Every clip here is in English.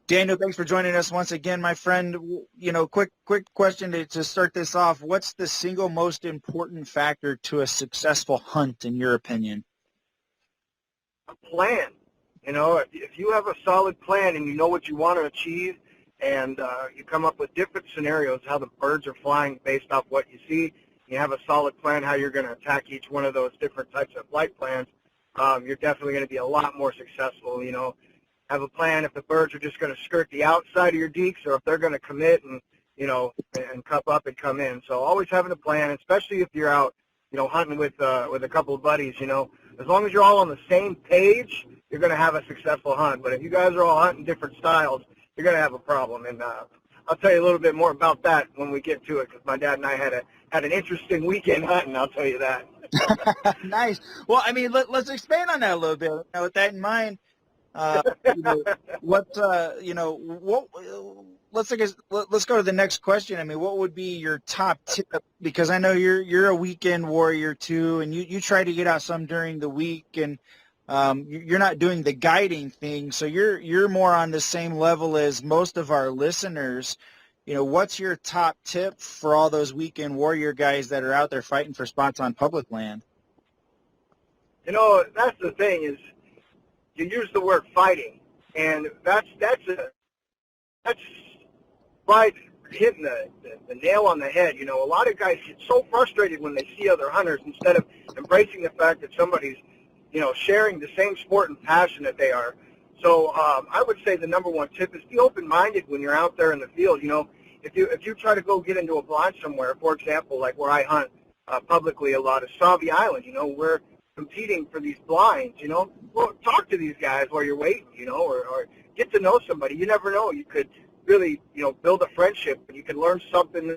Daniel, thanks for joining us once again, my friend. Quick question to start this off. What's the single most important factor to a successful hunt, in your opinion? A plan. If you have a solid plan and you know what you want to achieve, and you come up with different scenarios how the birds are flying based off what you see, you have a solid plan how you're going to attack each one of those different types of flight plans, you're definitely going to be a lot more successful. Have a plan if the birds are just going to skirt the outside of your deeks or if they're going to commit and cup up and come in. So always having a plan, especially if you're out, hunting with a couple of buddies, as long as you're all on the same page, you're going to have a successful hunt. But if you guys are all hunting different styles, you're going to have a problem. And I'll tell you a little bit more about that when we get to it, because my dad and I had an interesting weekend hunting, I'll tell you that. Nice. Well, I mean, let's expand on that a little bit. With that in mind, uh, you know, what, let's go to the next question. I mean, what would be your top tip? Because I know you're a weekend warrior too, and you try to get out some during the week, and you're not doing the guiding thing, so you're more on the same level as most of our listeners. What's your top tip for all those weekend warrior guys that are out there fighting for spots on public land? That's the thing is you use the word fighting, and that's right hitting the nail on the head. A lot of guys get so frustrated when they see other hunters instead of embracing the fact that somebody's sharing the same sport and passion that they are. So I would say the number one tip is be open-minded when you're out there in the field. If you try to go get into a blind somewhere, for example, like where I hunt publicly a lot is Sauvie Island. We're competing for these blinds. Well, talk to these guys while you're waiting. Or get to know somebody. You never know. You could really build a friendship, and you can learn something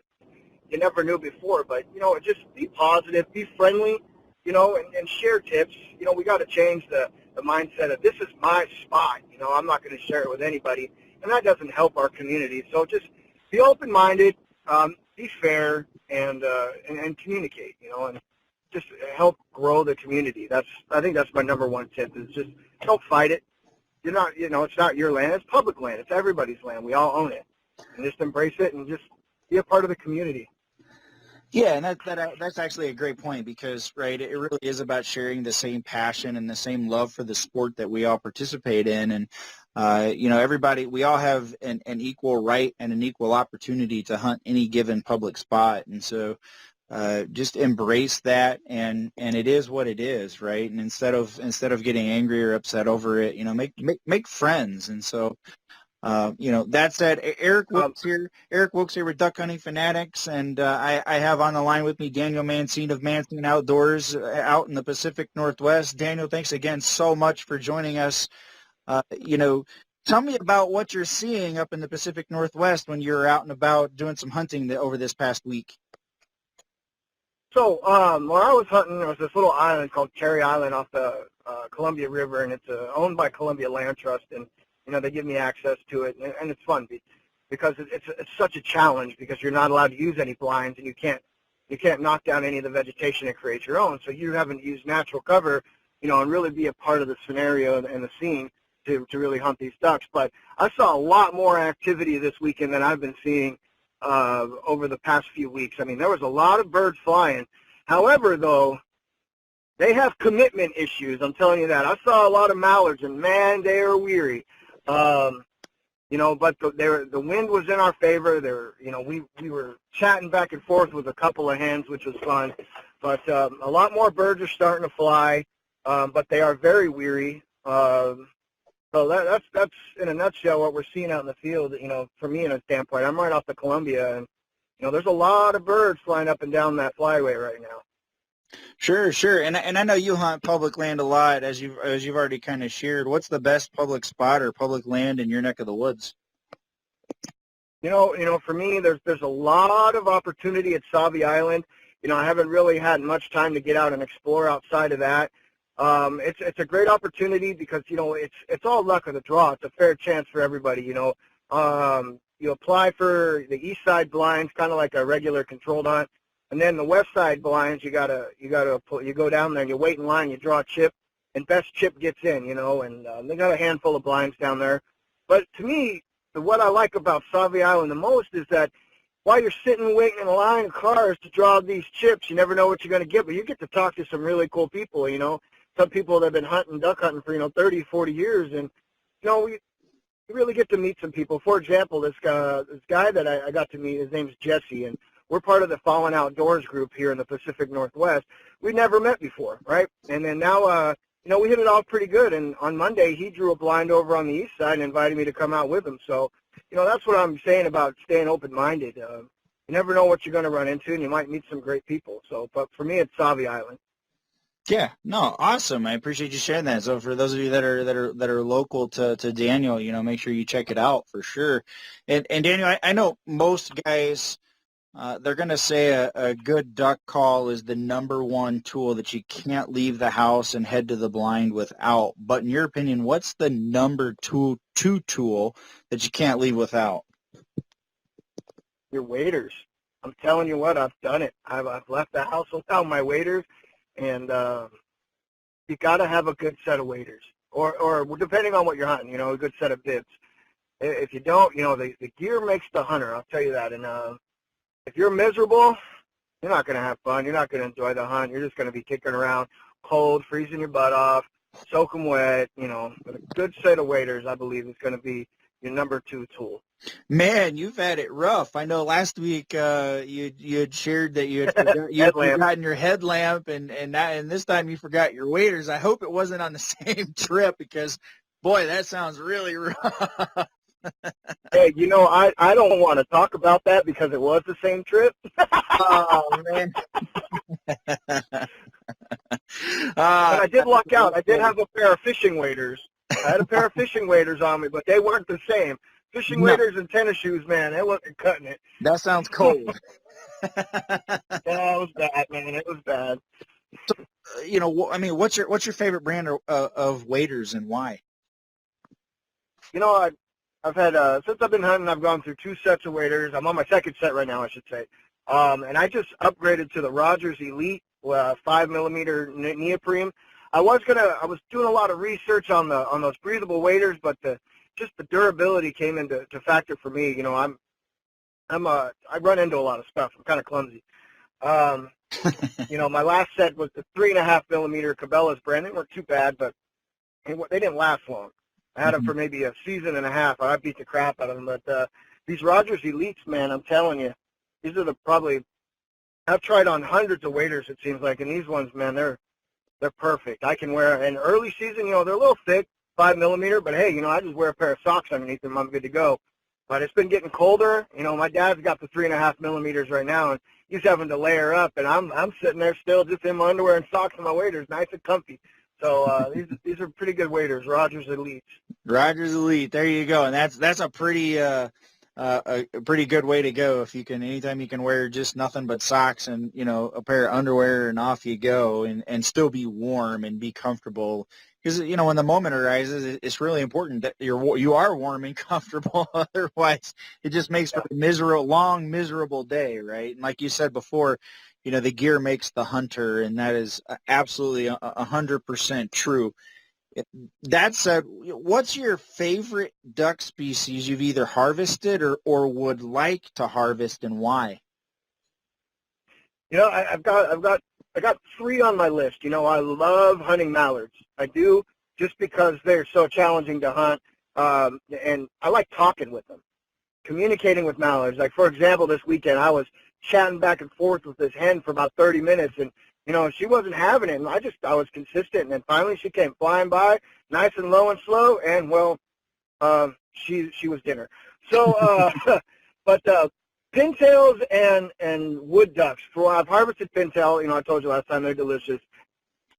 you never knew before. But just be positive, be friendly. And share tips. We got to change the mindset of this is my spot. I'm not going to share it with anybody, and that doesn't help our community. So just be open-minded, be fair, and communicate. And just help grow the community. I think that's my number one tip is just don't fight it. You're not, it's not your land. It's public land. It's everybody's land. We all own it, and just embrace it and just be a part of the community. Yeah, and that's actually a great point because, right, it really is about sharing the same passion and the same love for the sport that we all participate in. And, everybody, we all have an equal right and an equal opportunity to hunt any given public spot. And so just embrace that, and it is what it is, right? And instead of getting angry or upset over it, make friends. And so that said, Eric Wilkes here. Eric Wilkes here with Duck Hunting Fanatics, and I have on the line with me Daniel Mancine of Mancine Outdoors out in the Pacific Northwest. Daniel, thanks again so much for joining us. Tell me about what you're seeing up in the Pacific Northwest when you're out and about doing some hunting over this past week. So when I was hunting, there was this little island called Cherry Island off the Columbia River, and it's owned by Columbia Land Trust, and they give me access to it, and it's fun because it's such a challenge because you're not allowed to use any blinds, and you can't knock down any of the vegetation and create your own. So you haven't used natural cover, and really be a part of the scenario and the scene to really hunt these ducks. But I saw a lot more activity this weekend than I've been seeing over the past few weeks. I mean, there was a lot of birds flying. However, though, they have commitment issues. I'm telling you that. I saw a lot of mallards, and man, they are weary. But the wind was in our favor. We were chatting back and forth with a couple of hens, which was fun. But a lot more birds are starting to fly, but they are very weary. So that's in a nutshell what we're seeing out in the field. For me in a standpoint, I'm right off the Columbia, and there's a lot of birds flying up and down that flyway right now. Sure. And I know you hunt public land a lot, as you've already kind of shared. What's the best public spot or public land in your neck of the woods? For me, there's a lot of opportunity at Sauvie Island. I haven't really had much time to get out and explore outside of that. It's a great opportunity because it's all luck of the draw. It's a fair chance for everybody. You apply for the east side blinds, kind of like a regular controlled hunt. And then the west side blinds, you go down there and you wait in line, you draw a chip, and best chip gets in, and they got a handful of blinds down there. But to me, what I like about Sauvie Island the most is that while you're sitting waiting in a line of cars to draw these chips, you never know what you're going to get, but you get to talk to some really cool people, some people that have been duck hunting for, 30, 40 years, and, you really get to meet some people. For example, this guy that I got to meet, his name's Jesse, and we're part of the Fallen Outdoors group here in the Pacific Northwest. We never met before, right? And then now, we hit it off pretty good, and on Monday, he drew a blind over on the east side and invited me to come out with him, so that's what I'm saying about staying open-minded. You never know what you're going to run into, and you might meet some great people. So, but for me, it's Sauvie Island. Yeah, no, awesome. I appreciate you sharing that. So for those of you that are local to Daniel, make sure you check it out for sure. And Daniel, I know most guys, they're going to say a good duck call is the number one tool that you can't leave the house and head to the blind without. But in your opinion, what's the number two tool that you can't leave without? Your waders. I'm telling you what, I've done it. I've left the house without my waders, and you got to have a good set of waders, or depending on what you're hunting, a good set of bibs. If you don't, the gear makes the hunter. I'll tell you that. And if you're miserable, you're not going to have fun. You're not going to enjoy the hunt. You're just going to be kicking around cold, freezing your butt off, soak them wet. But a good set of waders, I believe, is going to be your number two tool. Man, you've had it rough. I know last week you had shared that you had forgotten your headlamp, and this time you forgot your waders. I hope it wasn't on the same trip because, boy, that sounds really rough. Hey, I don't want to talk about that because it was the same trip. Oh, man. But I did luck out. I did have a pair of fishing waders. I had a pair of fishing waders on me, but they weren't the same. Fishing waders and tennis shoes, man, they wasn't cutting it. That sounds cold. Yeah, it was bad, man. It was bad. So, what's your favorite brand of waders and why? I've had since I've been hunting, I've gone through 2 sets of waders. I'm on my second set right now, I should say. And I just upgraded to the Rogers Elite 5mm neoprene. I was doing a lot of research on those breathable waders, but the durability came into factor for me. I run into a lot of stuff. I'm kind of clumsy. My last set was the 3.5mm Cabela's brand. They weren't too bad, but they didn't last long. I had them for maybe a season and a half. I beat the crap out of them. But these Rogers Elites, man, I'm telling you, these are I've tried on hundreds of waders, it seems like, and these ones, man, they're perfect. I can wear, in early season, they're a little thick, 5mm, but hey, I just wear a pair of socks underneath them. I'm good to go. But it's been getting colder. My dad's got the 3.5mm right now, and he's having to layer up, and I'm sitting there still just in my underwear and socks and my waders, nice and comfy. So these are pretty good waders, Rogers Elite. Rogers Elite, there you go, and that's a pretty a pretty good way to go. If you can, anytime you can wear just nothing but socks and a pair of underwear, and off you go, and still be warm and be comfortable. Because when the moment arises, it's really important that you are warm and comfortable. Otherwise, it just makes for a long, miserable day, right? And like you said before, the gear makes the hunter, and that is absolutely 100% true. That said, what's your favorite duck species you've either harvested or would like to harvest, and why? I got 3 on my list. I love hunting mallards. I do, just because they're so challenging to hunt, and I like talking with them, communicating with mallards. Like, for example, this weekend I was chatting back and forth with this hen for about 30 minutes, and she wasn't having it, and I was consistent, and then finally she came flying by, nice and low and slow, and she was dinner. So, but pintails and wood ducks. I've harvested pintail. I told you last time they're delicious,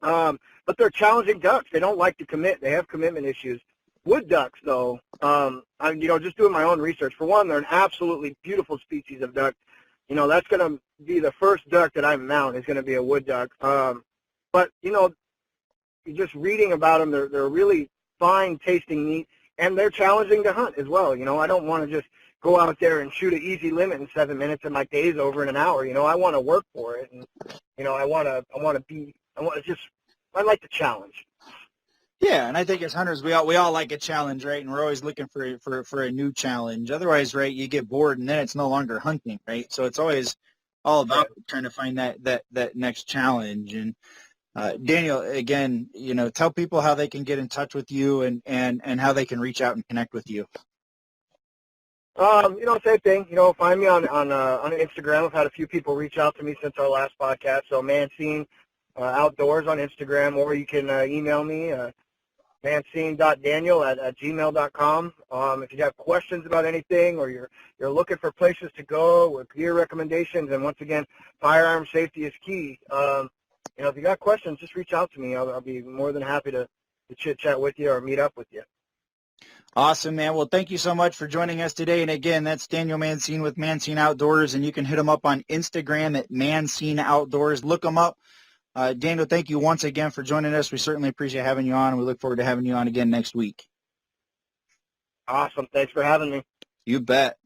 but they're challenging ducks. They don't like to commit. They have commitment issues. Wood ducks, though, I'm just doing my own research. For one, they're an absolutely beautiful species of duck. That's going to be the first duck that I mount is going to be a wood duck. But, just reading about them, they're really fine tasting meat, and they're challenging to hunt as well. I don't want to just go out there and shoot an easy limit in 7 minutes and my day's over in an hour. I want to work for it, and, I like the challenge. Yeah, and I think as hunters, we all like a challenge, right? And we're always looking for a new challenge. Otherwise, right, you get bored, and then it's no longer hunting, right? So it's always all about trying to find that next challenge. And Daniel, again, tell people how they can get in touch with you and how they can reach out and connect with you. Same thing. Find me on Instagram. I've had a few people reach out to me since our last podcast. So Mancine Outdoors on Instagram, or you can email me mancine.daniel@gmail.com. If you have questions about anything, or you're looking for places to go with gear recommendations, and once again, firearm safety is key. If you got questions, just reach out to me. I'll be more than happy to chit chat with you or meet up with you. Awesome, man. Well, thank you so much for joining us today. And again, that's Daniel Mancine with Mancine Outdoors, and you can hit him up on Instagram at Mancine Outdoors. Look him up. Daniel, thank you once again for joining us. We certainly appreciate having you on, and we look forward to having you on again next week. Awesome. Thanks for having me. You bet.